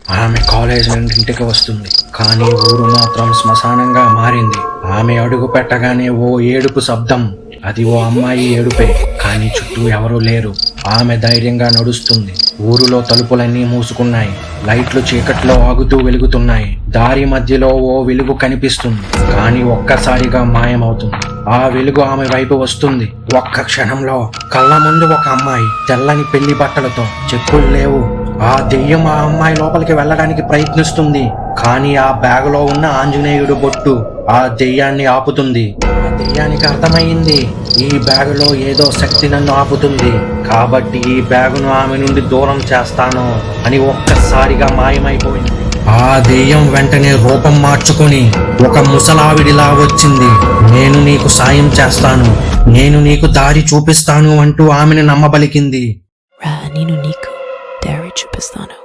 ఆమె కాలేజ్ నుండి ఇంటికి వస్తుంది, కానీ ఊరు మాత్రం శ్మశానంగా మారింది. ఆమె అడుగు పెట్టగానే ఓ ఏడుపు శబ్దం. అది ఓ అమ్మాయి ఏడుపే, కానీ చుట్టూ ఎవరూ లేరు. ఆమె ధైర్యంగా నడుస్తుంది. ఊరిలో తలుపులన్నీ మూసుకున్నాయి. లైట్లు చీకట్లో ఆగుతూ వెలుగుతున్నాయి. దారి మధ్యలో ఓ వెలుగు కనిపిస్తుంది, కానీ ఒక్కసారిగా మాయమవుతుంది. ఆ వెలుగు ఆమె వైపు వస్తుంది. ఒక్క క్షణంలో కళ్ళ ముందు ఒక అమ్మాయి, తెల్లని పెళ్లి బట్టలతో, చెప్పులు లేవు. ఆ దెయ్యం ఆ అమ్మాయి లోపలికి వెళ్ళడానికి ప్రయత్నిస్తుంది, కానీ ఆ బ్యాగులో ఉన్న ఆంజనేయుడు బొట్టు ఆ దెయ్యాన్ని ఆపుతుంది. ఆ దెయ్యానికి అర్థమైంది, ఈ బ్యాగులో ఏదో శక్తి నన్ను ఆపుతుంది, కాబట్టి ఈ బ్యాగును ఆమె నుండి దూరం చేస్తాను అని ఒక్కసారిగా మాయమైపోయింది. ఆ దెయ్యం వెంటనే రూపం మార్చుకొని ఒక ముసలావిడిలా వచ్చింది. నేను నీకు సాయం చేస్తాను, నేను నీకు దారి చూపిస్తాను అంటూ ఆమెను నమ్మబలికింది. నేను నీకు దారి చూపిస్తాను.